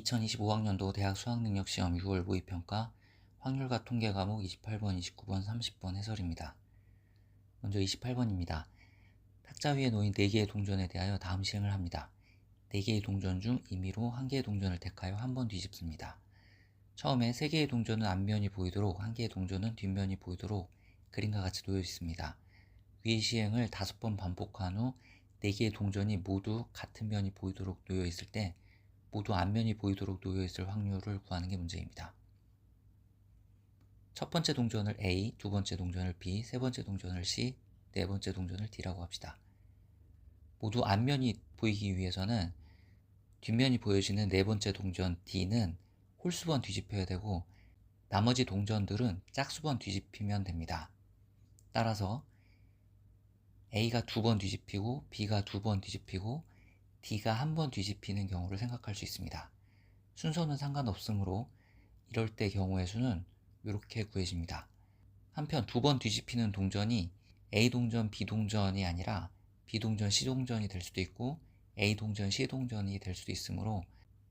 2025학년도 대학 수학능력시험 6월 모의평가 확률과 통계 과목 28번, 29번, 30번 해설입니다. 먼저 28번입니다. 탁자 위에 놓인 4개의 동전에 대하여 다음 시행을 합니다. 4개의 동전 중 임의로 1개의 동전을 택하여 한 번 뒤집습니다. 처음에 3개의 동전은 앞면이 보이도록 1개의 동전은 뒷면이 보이도록 그림과 같이 놓여 있습니다. 위의 시행을 5번 반복한 후 4개의 동전이 모두 같은 면이 보이도록 놓여 있을 때 모두 앞면이 보이도록 놓여 있을 확률을 구하는 게 문제입니다. 첫 번째 동전을 A, 두 번째 동전을 B, 세 번째 동전을 C, 네 번째 동전을 D라고 합시다. 모두 앞면이 보이기 위해서는 뒷면이 보여지는 네 번째 동전 D는 홀수번 뒤집혀야 되고 나머지 동전들은 짝수번 뒤집히면 됩니다. 따라서 A가 2번 뒤집히고 B가 2번 뒤집히고 D가 한 번 뒤집히는 경우를 생각할 수 있습니다. 순서는 상관없으므로 이럴 때 경우의 수는 이렇게 구해집니다. 한편 2번 뒤집히는 동전이 A 동전, B 동전이 아니라 B 동전, C 동전이 될 수도 있고 A 동전, C 동전이 될 수도 있으므로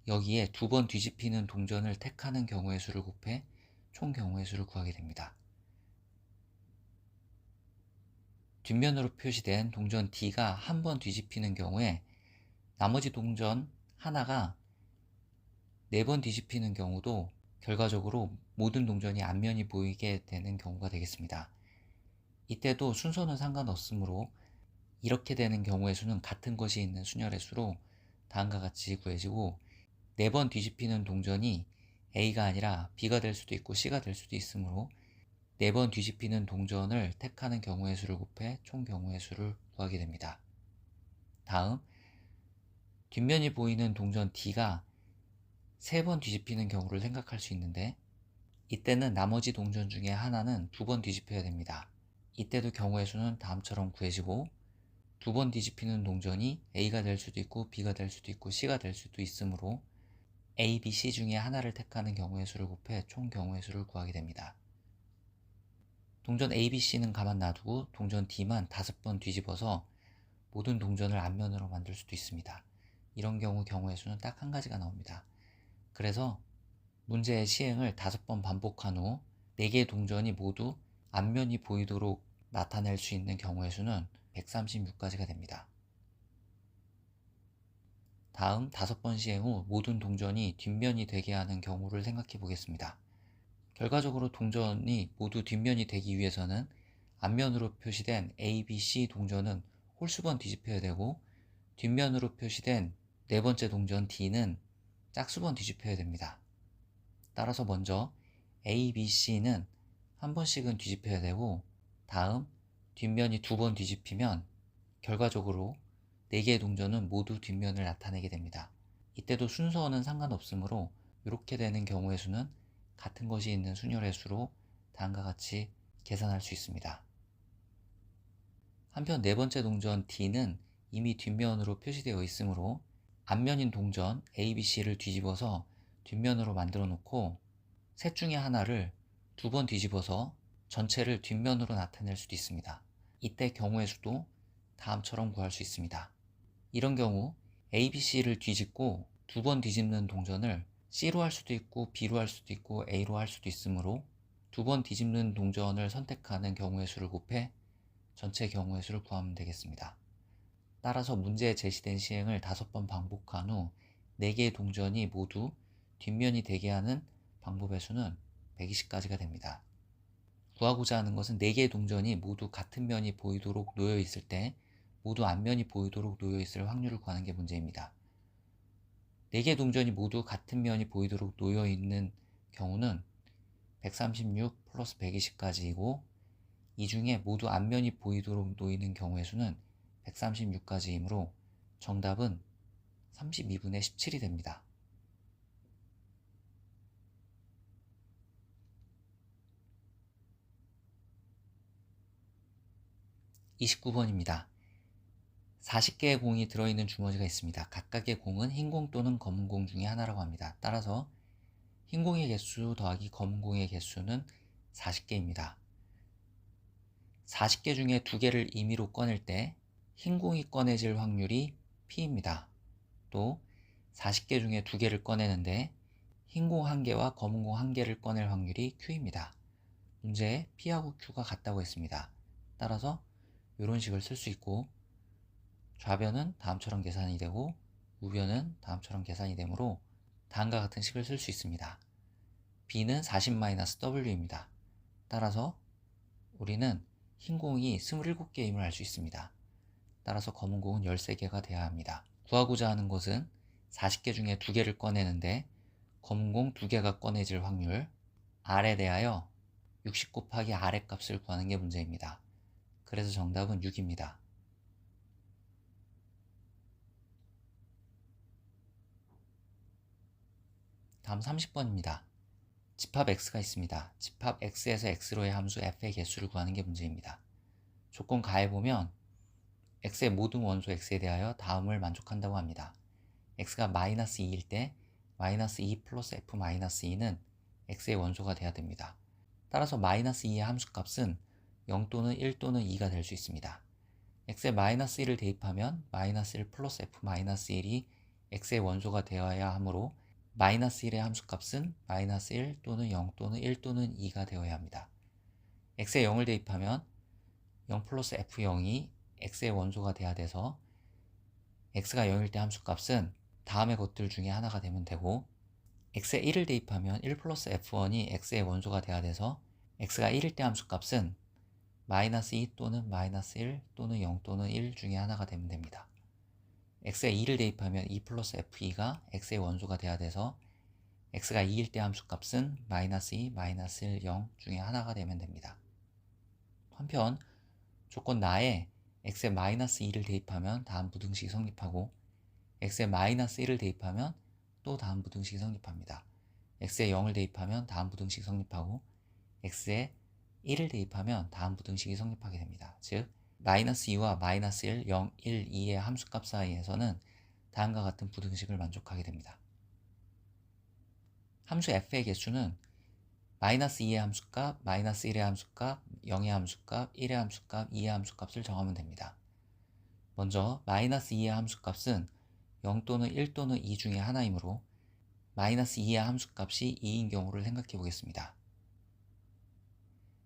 여기에 2번 뒤집히는 동전을 택하는 경우의 수를 곱해 총 경우의 수를 구하게 됩니다. 뒷면으로 표시된 동전 D가 한 번 뒤집히는 경우에 나머지 동전 하나가 4번 뒤집히는 경우도 결과적으로 모든 동전이 앞면이 보이게 되는 경우가 되겠습니다. 이때도 순서는 상관없으므로 이렇게 되는 경우의 수는 같은 것이 있는 순열의 수로 다음과 같이 구해지고 4번 뒤집히는 동전이 A가 아니라 B가 될 수도 있고 C가 될 수도 있으므로 4번 뒤집히는 동전을 택하는 경우의 수를 곱해 총 경우의 수를 구하게 됩니다. 다음 뒷면이 보이는 동전 D가 3번 뒤집히는 경우를 생각할 수 있는데 이때는 나머지 동전 중에 하나는 2번 뒤집혀야 됩니다. 이때도 경우의 수는 다음처럼 구해지고 2번 뒤집히는 동전이 A가 될 수도 있고 B가 될 수도 있고 C가 될 수도 있으므로 A, B, C 중에 하나를 택하는 경우의 수를 곱해 총 경우의 수를 구하게 됩니다. 동전 A, B, C는 가만 놔두고 동전 D만 5번 뒤집어서 모든 동전을 앞면으로 만들 수도 있습니다. 이런 경우 경우의 수는 딱 한 가지가 나옵니다. 그래서 문제의 시행을 5번 반복한 후 4개의 동전이 모두 앞면이 보이도록 나타낼 수 있는 경우의 수는 136가지가 됩니다. 다음 5번 시행 후 모든 동전이 뒷면이 되게 하는 경우를 생각해 보겠습니다. 결과적으로 동전이 모두 뒷면이 되기 위해서는 앞면으로 표시된 A, B, C 동전은 홀수번 뒤집혀야 되고 뒷면으로 표시된 네 번째 동전 D는 짝수번 뒤집혀야 됩니다. 따라서 먼저 A, B, C는 한 번씩은 뒤집혀야 되고 다음 뒷면이 2번 뒤집히면 결과적으로 4개의 동전은 모두 뒷면을 나타내게 됩니다. 이때도 순서는 상관없으므로 이렇게 되는 경우의 수는 같은 것이 있는 순열의 수로 다음과 같이 계산할 수 있습니다. 한편 네 번째 동전 D는 이미 뒷면으로 표시되어 있으므로 앞면인 동전 A, B, C를 뒤집어서 뒷면으로 만들어 놓고 셋 중에 하나를 2번 뒤집어서 전체를 뒷면으로 나타낼 수도 있습니다. 이때 경우의 수도 다음처럼 구할 수 있습니다. 이런 경우 A, B, C를 뒤집고 2번 뒤집는 동전을 C로 할 수도 있고 B로 할 수도 있고 A로 할 수도 있으므로 2번 뒤집는 동전을 선택하는 경우의 수를 곱해 전체 경우의 수를 구하면 되겠습니다. 따라서 문제에 제시된 시행을 5번 반복한 후 4개의 동전이 모두 뒷면이 되게 하는 방법의 수는 120가지가 됩니다. 구하고자 하는 것은 4개의 동전이 모두 같은 면이 보이도록 놓여 있을 때 모두 앞면이 보이도록 놓여 있을 확률을 구하는 게 문제입니다. 4개의 동전이 모두 같은 면이 보이도록 놓여 있는 경우는 136 플러스 120까지이고 이 중에 모두 앞면이 보이도록 놓이는 경우의 수는 136가지이므로 정답은 32분의 17이 됩니다. 29번입니다. 40개의 공이 들어있는 주머니가 있습니다. 각각의 공은 흰 공 또는 검은 공 중에 하나라고 합니다. 따라서 흰 공의 개수 더하기 검은 공의 개수는 40개입니다. 40개 중에 2개를 임의로 꺼낼 때 흰 공이 꺼내질 확률이 P입니다. 또 40개 중에 2개를 꺼내는데 흰 공 1개와 검은 공 1개를 꺼낼 확률이 Q입니다. 문제에 P하고 Q가 같다고 했습니다. 따라서 이런 식을 쓸 수 있고, 좌변은 다음처럼 계산이 되고 우변은 다음처럼 계산이 되므로 다음과 같은 식을 쓸 수 있습니다. B는 40-W입니다. 따라서 우리는 흰 공이 27개임을 알 수 있습니다. 따라서 검은 공은 13개가 되어야 합니다. 구하고자 하는 것은 40개 중에 2개를 꺼내는데 검은 공 2개가 꺼내질 확률, R에 대하여 60 곱하기 R의 값을 구하는 게 문제입니다. 그래서 정답은 6입니다. 다음 30번입니다. 집합 x가 있습니다. 집합 x에서 x로의 함수 f의 개수를 구하는 게 문제입니다. 조건 가해보면 x의 모든 원소 x에 대하여 다음을 만족한다고 합니다. x가 마이너스 2일 때 마이너스 2 플러스 f 마이너스 2는 x의 원소가 돼야 됩니다. 따라서 마이너스 2의 함수값은 0 또는 1 또는 2가 될 수 있습니다. x에 마이너스 1을 대입하면 마이너스 1 플러스 f 마이너스 1이 x의 원소가 되어야 하므로 마이너스 1의 함수값은 마이너스 1 또는 0 또는 1 또는 2가 되어야 합니다. x에 0을 대입하면 0 플러스 f0이 x의 원소가 돼야 돼서 x가 0일 때 함수값은 다음의 것들 중에 하나가 되면 되고, x에 1을 대입하면 1 플러스 f1이 x의 원소가 돼야 돼서 x가 1일 때 함수값은 마이너스 2 또는 마이너스 1 또는 0 또는 1 중에 하나가 되면 됩니다. x에 2를 대입하면 2 플러스 f2가 x의 원소가 돼야 돼서 x가 2일 때 함수값은 마이너스 2, 마이너스 1, 0 중에 하나가 되면 됩니다. 한편 조건 나에 x에 마이너스 2를 대입하면 다음 부등식이 성립하고 x에 마이너스 1을 대입하면 또 다음 부등식이 성립합니다. x에 0을 대입하면 다음 부등식이 성립하고 x에 1을 대입하면 다음 부등식이 성립하게 됩니다. 즉 마이너스 2와 마이너스 1, 0, 1, 2의 함수값 사이에서는 다음과 같은 부등식을 만족하게 됩니다. 함수 f의 개수는 마이너스 2의 함수값, 마이너스 1의 함수값, 0의 함수값, 1의 함수값, 2의 함수값을 정하면 됩니다. 먼저 마이너스 2의 함수값은 0 또는 1 또는 2 중에 하나이므로 마이너스 2의 함수값이 2인 경우를 생각해 보겠습니다.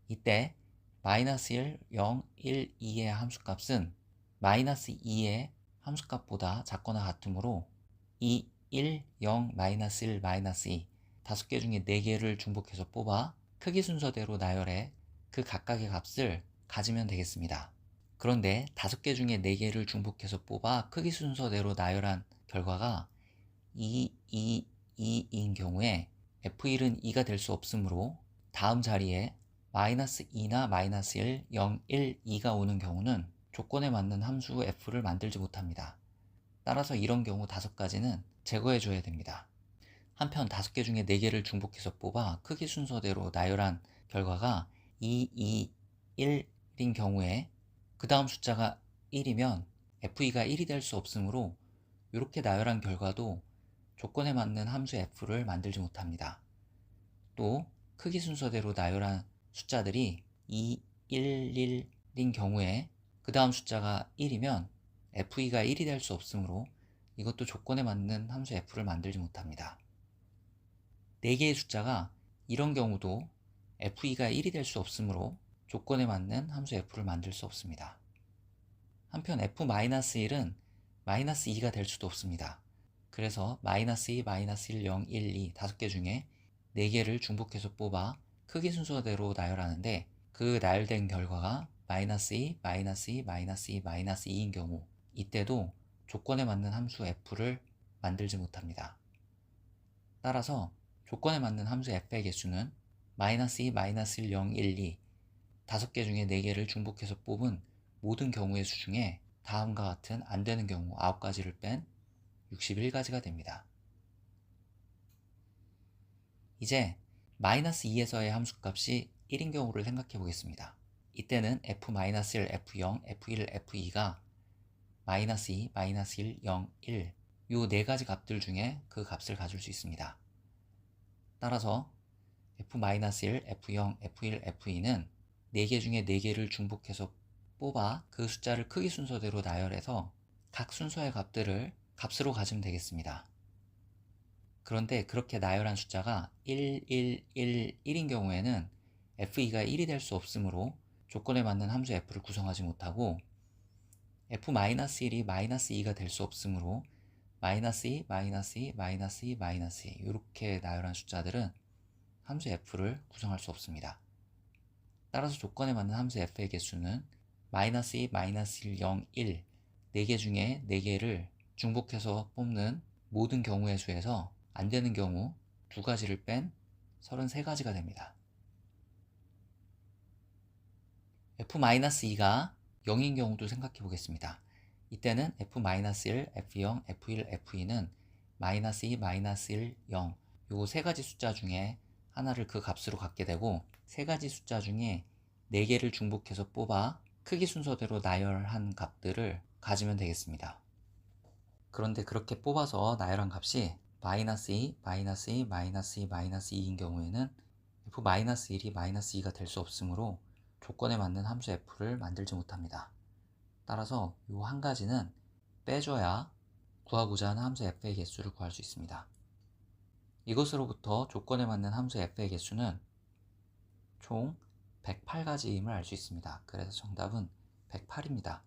이때 마이너스 1, 0, 1, 2의 함수값은 마이너스 2의 함수값보다 작거나 같으므로 2, 1, 0, 마이너스 1, 마이너스 2 5개 중에 4개를 중복해서 뽑아 크기 순서대로 나열해 그 각각의 값을 가지면 되겠습니다. 그런데 5개 중에 4개를 중복해서 뽑아 크기 순서대로 나열한 결과가 2, 2, 2인 경우에 f1은 2가 될 수 없으므로 다음 자리에 마이너스 2나 마이너스 1, 0, 1, 2가 오는 경우는 조건에 맞는 함수 f를 만들지 못합니다. 따라서 이런 경우 5가지는 제거해 줘야 됩니다. 한편 5개 중에 4개를 중복해서 뽑아 크기 순서대로 나열한 결과가 2, 2, 1인 경우에 그 다음 숫자가 1이면 f2가 1이 될 수 없으므로 이렇게 나열한 결과도 조건에 맞는 함수 f를 만들지 못합니다. 또 크기 순서대로 나열한 숫자들이 2, 1, 1인 경우에 그 다음 숫자가 1이면 f2가 1이 될 수 없으므로 이것도 조건에 맞는 함수 f를 만들지 못합니다. 4개의 숫자가 이런 경우도 f2가 1이 될 수 없으므로 조건에 맞는 함수 f를 만들 수 없습니다. 한편 f-1은 마이너스 2가 될 수도 없습니다. 그래서 마이너스 2, 마이너스 1, 0, 1, 2 5개 중에 4개를 중복해서 뽑아 크기 순서대로 나열하는데 그 나열된 결과가 마이너스 2, 마이너스 2, 마이너스 2, 마이너스 2인 경우 이때도 조건에 맞는 함수 f를 만들지 못합니다. 따라서 조건에 맞는 함수 f의 개수는 마이너스 2, 마이너스 1, 0, 1, 2 5개 중에 4개를 중복해서 뽑은 모든 경우의 수 중에 다음과 같은 안 되는 경우 9가지를 뺀 61가지가 됩니다. 이제 마이너스 2에서의 함수값이 1인 경우를 생각해 보겠습니다. 이때는 f-1, f0, f1, f2가 마이너스 2, 마이너스 1, 0, 1 이 4가지 값들 중에 그 값을 가질 수 있습니다. 따라서 f-1, f0, f1, f2는 4개 중에 4개를 중복해서 뽑아 그 숫자를 크기 순서대로 나열해서 각 순서의 값들을 값으로 가지면 되겠습니다. 그런데 그렇게 나열한 숫자가 1, 1, 1, 1인 경우에는 f2가 1이 될 수 없으므로 조건에 맞는 함수 f를 구성하지 못하고 f-1이 -2가 될 수 없으므로 -2, -2, -2, -2 이렇게 나열한 숫자들은 함수 f를 구성할 수 없습니다. 따라서 조건에 맞는 함수 f의 개수는 -2, -1, 0, 1 4개 중에 4개를 중복해서 뽑는 모든 경우의 수에서 안 되는 경우 2가지를 뺀 33가지가 됩니다. f-2가 0인 경우도 생각해 보겠습니다. 이때는 f-1, f0, f1, f2는 -2, -1, 0 요 세 가지 숫자 중에 하나를 그 값으로 갖게 되고 세 가지 숫자 중에 4개를 중복해서 뽑아 크기 순서대로 나열한 값들을 가지면 되겠습니다. 그런데 그렇게 뽑아서 나열한 값이 -2, -2, -2, -2인 경우에는 f-1이 -2가 될 수 없으므로 조건에 맞는 함수 f를 만들지 못합니다. 따라서 이 한 가지는 빼줘야 구하고자 하는 함수 f의 개수를 구할 수 있습니다. 이것으로부터 조건에 맞는 함수 f의 개수는 총 108가지임을 알 수 있습니다. 그래서 정답은 108입니다.